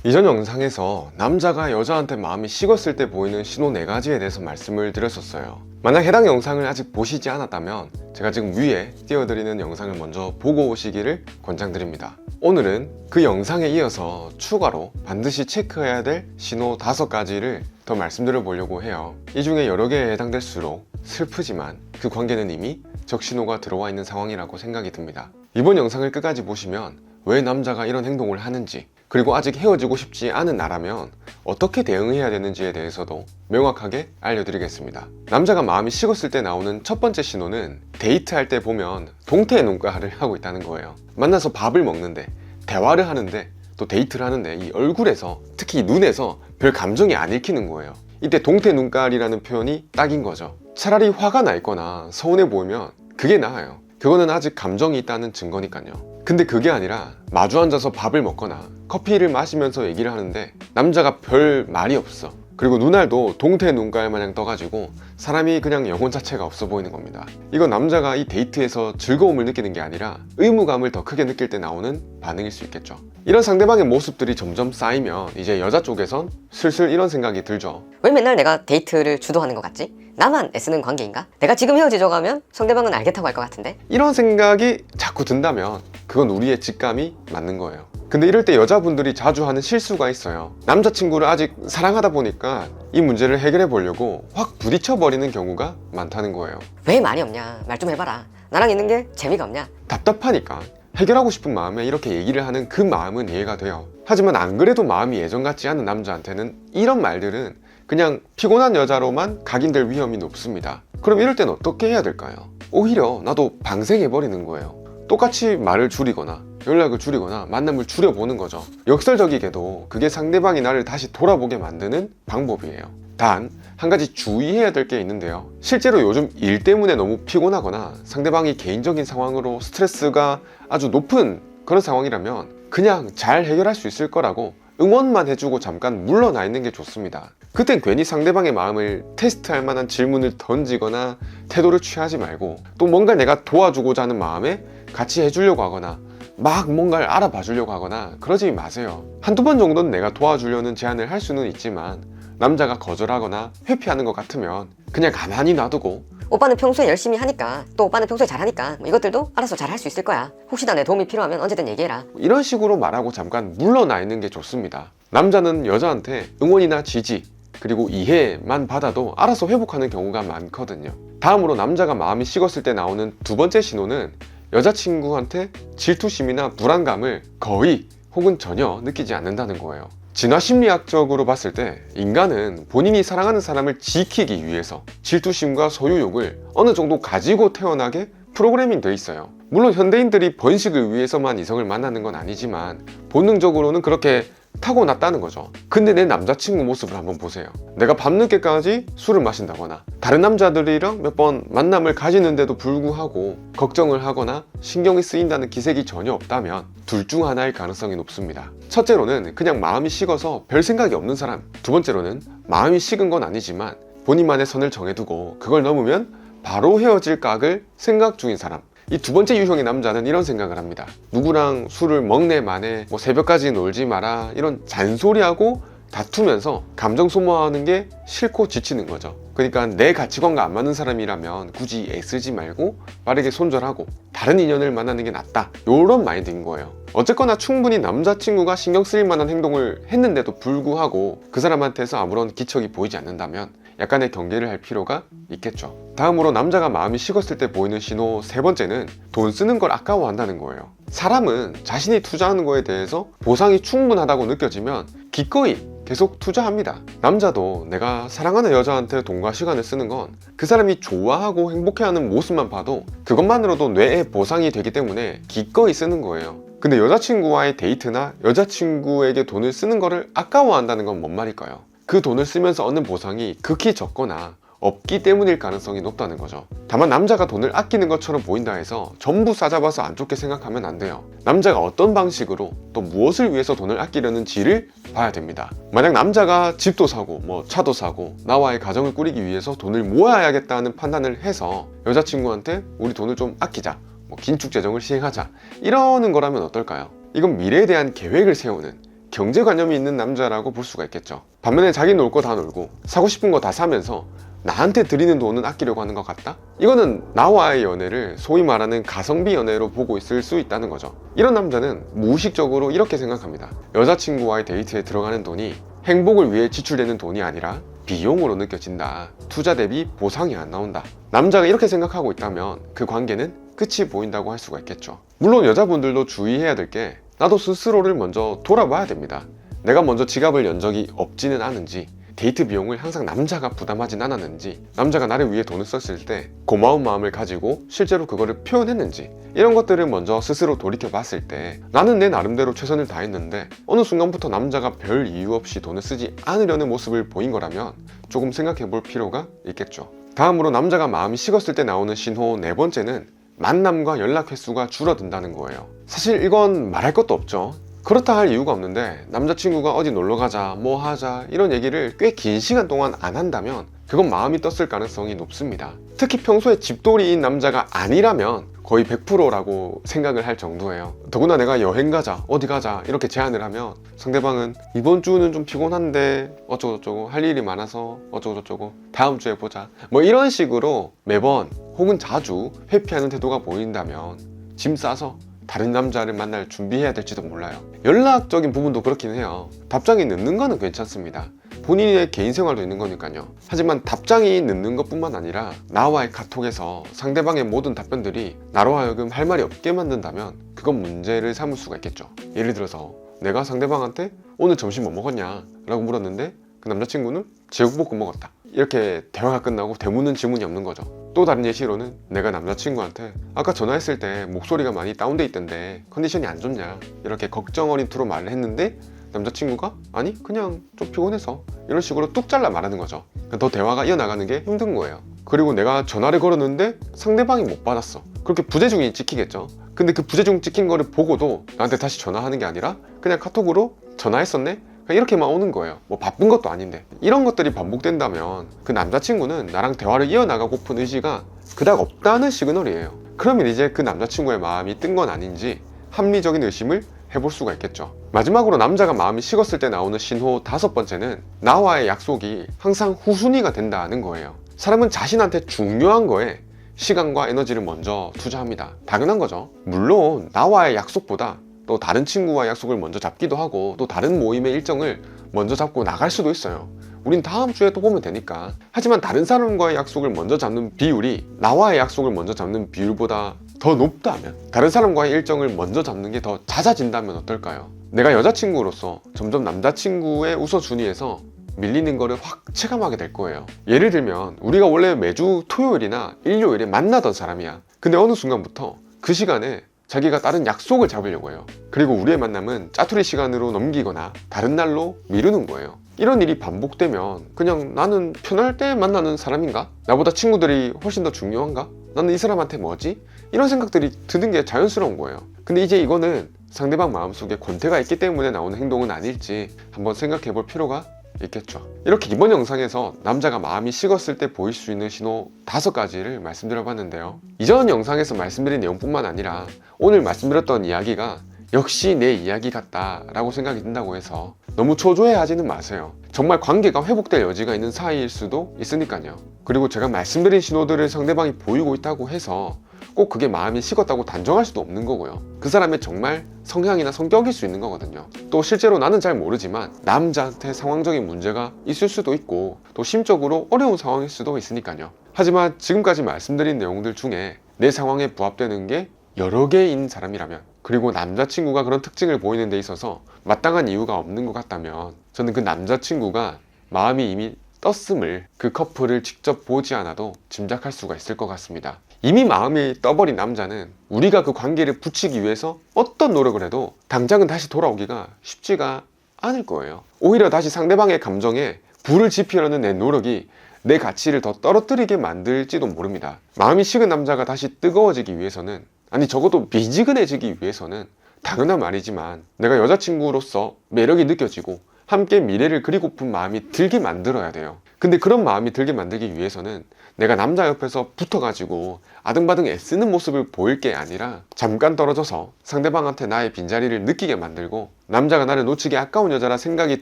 이전 영상에서 남자가 여자한테 마음이 식었을 때 보이는 신호 4가지에 대해서 말씀을 드렸었어요. 만약 해당 영상을 아직 보시지 않았다면 제가 지금 위에 띄워드리는 영상을 먼저 보고 오시기를 권장드립니다. 오늘은 그 영상에 이어서 추가로 반드시 체크해야 될 신호 5가지를 더 말씀드려 보려고 해요. 이 중에 여러 개에 해당될수록 슬프지만 그 관계는 이미 적신호가 들어와 있는 상황이라고 생각이 듭니다. 이번 영상을 끝까지 보시면 왜 남자가 이런 행동을 하는지, 그리고 아직 헤어지고 싶지 않은 나라면 어떻게 대응해야 되는지에 대해서도 명확하게 알려드리겠습니다. 남자가 마음이 식었을 때 나오는 첫 번째 신호는 데이트할 때 보면 동태의 눈가를 하고 있다는 거예요. 만나서 밥을 먹는데, 대화를 하는데, 또 데이트를 하는데 이 얼굴에서, 특히 이 눈에서 별 감정이 안 읽히는 거예요. 이때 동태 눈깔이라는 표현이 딱인 거죠. 차라리 화가 나 있거나 서운해 보이면 그게 나아요. 그거는 아직 감정이 있다는 증거니까요. 근데 그게 아니라 마주 앉아서 밥을 먹거나 커피를 마시면서 얘기를 하는데 남자가 별 말이 없어. 그리고 눈알도 동태 눈깔 마냥 떠가지고 사람이 그냥 영혼 자체가 없어 보이는 겁니다. 이건 남자가 이 데이트에서 즐거움을 느끼는 게 아니라 의무감을 더 크게 느낄 때 나오는 반응일 수 있겠죠. 이런 상대방의 모습들이 점점 쌓이면 이제 여자 쪽에선 슬슬 이런 생각이 들죠. 왜 맨날 내가 데이트를 주도하는 것 같지? 나만 애쓰는 관계인가? 내가 지금 헤어지자고 하면 상대방은 알겠다고 할 것 같은데? 이런 생각이 자꾸 든다면 그건 우리의 직감이 맞는 거예요. 근데 이럴 때 여자분들이 자주 하는 실수가 있어요. 남자친구를 아직 사랑하다 보니까 이 문제를 해결해 보려고 확 부딪혀 버리는 경우가 많다는 거예요. 왜 말이 없냐? 말 좀 해봐라. 나랑 있는 게 재미가 없냐? 답답하니까 해결하고 싶은 마음에 이렇게 얘기를 하는 그 마음은 이해가 돼요. 하지만 안 그래도 마음이 예전 같지 않은 남자한테는 이런 말들은 그냥 피곤한 여자로만 각인될 위험이 높습니다. 그럼 이럴 땐 어떻게 해야 될까요? 오히려 나도 방생해버리는 거예요. 똑같이 말을 줄이거나 연락을 줄이거나 만남을 줄여보는 거죠. 역설적이게도 그게 상대방이 나를 다시 돌아보게 만드는 방법이에요. 단 한 가지 주의해야 될 게 있는데요. 실제로 요즘 일 때문에 너무 피곤하거나 상대방이 개인적인 상황으로 스트레스가 아주 높은 그런 상황이라면 그냥 잘 해결할 수 있을 거라고 응원만 해주고 잠깐 물러나 있는 게 좋습니다. 그땐 괜히 상대방의 마음을 테스트할 만한 질문을 던지거나 태도를 취하지 말고, 또 뭔가 내가 도와주고자 하는 마음에 같이 해주려고 하거나 막 뭔가를 알아봐 주려고 하거나 그러지 마세요. 한두 번 정도는 내가 도와주려는 제안을 할 수는 있지만 남자가 거절하거나 회피하는 것 같으면 그냥 가만히 놔두고, 오빠는 평소에 열심히 하니까, 또 오빠는 평소에 잘하니까 이것들도 알아서 잘 할 수 있을 거야. 혹시나 내 도움이 필요하면 언제든 얘기해라. 이런 식으로 말하고 잠깐 물러나 있는 게 좋습니다. 남자는 여자한테 응원이나 지지, 그리고 이해만 받아도 알아서 회복하는 경우가 많거든요. 다음으로 남자가 마음이 식었을 때 나오는 두 번째 신호는 여자친구한테 질투심이나 불안감을 거의 혹은 전혀 느끼지 않는다는 거예요. 진화심리학적으로 봤을 때 인간은 본인이 사랑하는 사람을 지키기 위해서 질투심과 소유욕을 어느 정도 가지고 태어나게 프로그래밍 돼 있어요. 물론 현대인들이 번식을 위해서만 이성을 만나는 건 아니지만 본능적으로는 그렇게 타고났다는 거죠. 근데 내 남자친구 모습을 한번 보세요. 내가 밤늦게까지 술을 마신다거나 다른 남자들이랑 몇 번 만남을 가지는데도 불구하고 걱정을 하거나 신경이 쓰인다는 기색이 전혀 없다면 둘 중 하나일 가능성이 높습니다. 첫째로는 그냥 마음이 식어서 별 생각이 없는 사람, 두 번째로는 마음이 식은 건 아니지만 본인만의 선을 정해두고 그걸 넘으면 바로 헤어질 각을 생각 중인 사람. 이 두 번째 유형의 남자는 이런 생각을 합니다. 누구랑 술을 먹네 마네, 새벽까지 놀지 마라, 이런 잔소리하고 다투면서 감정 소모하는 게 싫고 지치는 거죠. 그러니까 내 가치관과 안 맞는 사람이라면 굳이 애쓰지 말고 빠르게 손절하고 다른 인연을 만나는 게 낫다, 이런 마인드인 거예요. 어쨌거나 충분히 남자친구가 신경 쓰일 만한 행동을 했는데도 불구하고 그 사람한테서 아무런 기척이 보이지 않는다면 약간의 경계를 할 필요가 있겠죠. 다음으로 남자가 마음이 식었을 때 보이는 신호 세 번째는 돈 쓰는 걸 아까워한다는 거예요. 사람은 자신이 투자하는 거에 대해서 보상이 충분하다고 느껴지면 기꺼이 계속 투자합니다. 남자도 내가 사랑하는 여자한테 돈과 시간을 쓰는 건 그 사람이 좋아하고 행복해하는 모습만 봐도 그것만으로도 뇌에 보상이 되기 때문에 기꺼이 쓰는 거예요. 근데 여자친구와의 데이트나 여자친구에게 돈을 쓰는 거를 아까워한다는 건 뭔 말일까요? 그 돈을 쓰면서 얻는 보상이 극히 적거나 없기 때문일 가능성이 높다는 거죠. 다만 남자가 돈을 아끼는 것처럼 보인다 해서 전부 싸잡아서 안 좋게 생각하면 안 돼요. 남자가 어떤 방식으로 또 무엇을 위해서 돈을 아끼려는지를 봐야 됩니다. 만약 남자가 집도 사고 차도 사고 나와의 가정을 꾸리기 위해서 돈을 모아야겠다는 판단을 해서 여자친구한테 우리 돈을 좀 아끼자, 긴축 재정을 시행하자, 이러는 거라면 어떨까요? 이건 미래에 대한 계획을 세우는, 경제관념이 있는 남자라고 볼 수가 있겠죠. 반면에 자기 놀 거 다 놀고 사고 싶은 거 다 사면서 나한테 드리는 돈은 아끼려고 하는 것 같다? 이거는 나와의 연애를 소위 말하는 가성비 연애로 보고 있을 수 있다는 거죠. 이런 남자는 무의식적으로 이렇게 생각합니다. 여자친구와의 데이트에 들어가는 돈이 행복을 위해 지출되는 돈이 아니라 비용으로 느껴진다. 투자 대비 보상이 안 나온다. 남자가 이렇게 생각하고 있다면 그 관계는 끝이 보인다고 할 수가 있겠죠. 물론 여자분들도 주의해야 될 게 나도 스스로를 먼저 돌아봐야 됩니다. 내가 먼저 지갑을 연 적이 없지는 않은지, 데이트 비용을 항상 남자가 부담하진 않았는지, 남자가 나를 위해 돈을 썼을 때 고마운 마음을 가지고 실제로 그거를 표현했는지, 이런 것들을 먼저 스스로 돌이켜 봤을 때 나는 내 나름대로 최선을 다했는데 어느 순간부터 남자가 별 이유 없이 돈을 쓰지 않으려는 모습을 보인 거라면 조금 생각해 볼 필요가 있겠죠. 다음으로 남자가 마음이 식었을 때 나오는 신호 네 번째는 만남과 연락 횟수가 줄어든다는 거예요. 사실 이건 말할 것도 없죠. 그렇다 할 이유가 없는데 남자친구가 어디 놀러 가자, 뭐 하자 이런 얘기를 꽤 긴 시간 동안 안 한다면 그건 마음이 떴을 가능성이 높습니다. 특히 평소에 집돌이인 남자가 아니라면 거의 100%라고 생각을 할 정도예요. 더구나 내가 여행 가자, 어디 가자 이렇게 제안을 하면 상대방은 이번 주는 좀 피곤한데 어쩌고저쩌고 할 일이 많아서 어쩌고저쩌고 다음 주에 보자 뭐 이런 식으로 매번 혹은 자주 회피하는 태도가 보인다면 짐 싸서 다른 남자를 만날 준비해야 될지도 몰라요. 연락적인 부분도 그렇긴 해요. 답장이 늦는 거는 괜찮습니다. 본인의 개인 생활도 있는 거니까요. 하지만 답장이 늦는 것뿐만 아니라 나와의 카톡에서 상대방의 모든 답변들이 나로 하여금 할 말이 없게 만든다면 그건 문제를 삼을 수가 있겠죠. 예를 들어서 내가 상대방한테 오늘 점심 뭐 먹었냐 라고 물었는데 그 남자친구는 제육볶음 먹었다. 이렇게 대화가 끝나고 되묻는 질문이 없는 거죠. 또 다른 예시로는 내가 남자친구한테 아까 전화했을 때 목소리가 많이 다운돼 있던데 컨디션이 안 좋냐 이렇게 걱정 어린 투로 말을 했는데 남자친구가 아니 그냥 좀 피곤해서 이런 식으로 뚝 잘라 말하는 거죠. 더 대화가 이어나가는 게 힘든 거예요. 그리고 내가 전화를 걸었는데 상대방이 못 받았어. 그렇게 부재중이 찍히겠죠. 근데 그 부재중 찍힌 거를 보고도 나한테 다시 전화하는 게 아니라 그냥 카톡으로 전화했었네? 이렇게만 오는 거예요. 뭐 바쁜 것도 아닌데. 이런 것들이 반복된다면 그 남자친구는 나랑 대화를 이어나가고픈 의지가 그닥 없다는 시그널이에요. 그러면 이제 그 남자친구의 마음이 뜬 건 아닌지 합리적인 의심을 해볼 수가 있겠죠. 마지막으로 남자가 마음이 식었을 때 나오는 신호 다섯 번째는 나와의 약속이 항상 후순위가 된다는 거예요. 사람은 자신한테 중요한 거에 시간과 에너지를 먼저 투자합니다. 당연한 거죠. 물론 나와의 약속보다 또 다른 친구와 약속을 먼저 잡기도 하고 또 다른 모임의 일정을 먼저 잡고 나갈 수도 있어요. 우린 다음 주에 또 보면 되니까. 하지만 다른 사람과의 약속을 먼저 잡는 비율이 나와의 약속을 먼저 잡는 비율보다 더 높다면, 다른 사람과의 일정을 먼저 잡는 게 더 잦아진다면 어떨까요? 내가 여자친구로서 점점 남자친구의 우선순위에서 밀리는 거를 확 체감하게 될 거예요. 예를 들면 우리가 원래 매주 토요일이나 일요일에 만나던 사람이야. 근데 어느 순간부터 그 시간에 자기가 다른 약속을 잡으려고 해요. 그리고 우리의 만남은 짜투리 시간으로 넘기거나 다른 날로 미루는 거예요. 이런 일이 반복되면 그냥 나는 편할 때 만나는 사람인가? 나보다 친구들이 훨씬 더 중요한가? 나는 이 사람한테 뭐지? 이런 생각들이 드는 게 자연스러운 거예요. 근데 이제 이거는 상대방 마음속에 권태가 있기 때문에 나오는 행동은 아닐지 한번 생각해 볼 필요가 있겠죠. 이렇게 이번 영상에서 남자가 마음이 식었을 때 보일 수 있는 신호 5가지를 말씀드려 봤는데요. 이전 영상에서 말씀드린 내용뿐만 아니라 오늘 말씀드렸던 이야기가 역시 내 이야기 같다 라고 생각이 든다고 해서 너무 초조해 하지는 마세요. 정말 관계가 회복될 여지가 있는 사이일 수도 있으니까요. 그리고 제가 말씀드린 신호들을 상대방이 보이고 있다고 해서 꼭 그게 마음이 식었다고 단정할 수도 없는 거고요. 그 사람의 정말 성향이나 성격일 수 있는 거거든요. 또 실제로 나는 잘 모르지만 남자한테 상황적인 문제가 있을 수도 있고 또 심적으로 어려운 상황일 수도 있으니까요. 하지만 지금까지 말씀드린 내용들 중에 내 상황에 부합되는 게 여러 개인 사람이라면, 그리고 남자친구가 그런 특징을 보이는 데 있어서 마땅한 이유가 없는 것 같다면 저는 그 남자친구가 마음이 이미 떴음을 그 커플을 직접 보지 않아도 짐작할 수가 있을 것 같습니다. 이미 마음이 떠버린 남자는 우리가 그 관계를 붙이기 위해서 어떤 노력을 해도 당장은 다시 돌아오기가 쉽지가 않을 거예요. 오히려 다시 상대방의 감정에 불을 지피려는 내 노력이 내 가치를 더 떨어뜨리게 만들지도 모릅니다. 마음이 식은 남자가 다시 뜨거워지기 위해서는, 아니 적어도 미지근해지기 위해서는 당연한 말이지만 내가 여자친구로서 매력이 느껴지고 함께 미래를 그리고픈 마음이 들게 만들어야 돼요. 근데 그런 마음이 들게 만들기 위해서는 내가 남자 옆에서 붙어가지고 아등바등 애쓰는 모습을 보일 게 아니라 잠깐 떨어져서 상대방한테 나의 빈자리를 느끼게 만들고 남자가 나를 놓치기 아까운 여자라 생각이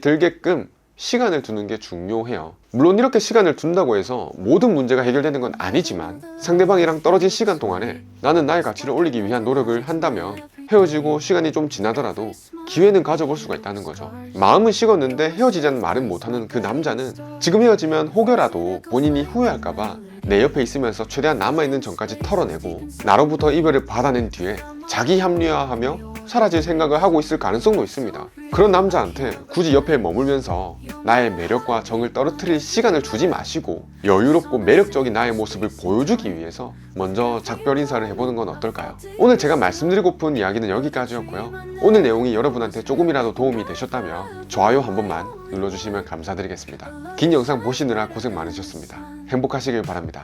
들게끔 시간을 두는 게 중요해요. 물론 이렇게 시간을 둔다고 해서 모든 문제가 해결되는 건 아니지만 상대방이랑 떨어진 시간 동안에 나는 나의 가치를 올리기 위한 노력을 한다면 헤어지고 시간이 좀 지나더라도 기회는 가져볼 수가 있다는 거죠. 마음은 식었는데 헤어지자는 말은 못하는 그 남자는 지금 헤어지면 혹여라도 본인이 후회할까봐 내 옆에 있으면서 최대한 남아있는 정까지 털어내고 나로부터 이별을 받아낸 뒤에 자기 합리화하며 사라질 생각을 하고 있을 가능성도 있습니다. 그런 남자한테 굳이 옆에 머물면서 나의 매력과 정을 떨어뜨릴 시간을 주지 마시고 여유롭고 매력적인 나의 모습을 보여주기 위해서 먼저 작별 인사를 해보는 건 어떨까요? 오늘 제가 말씀드리고픈 이야기는 여기까지였고요. 오늘 내용이 여러분한테 조금이라도 도움이 되셨다면 좋아요 한 번만 눌러주시면 감사드리겠습니다. 긴 영상 보시느라 고생 많으셨습니다. 행복하시길 바랍니다.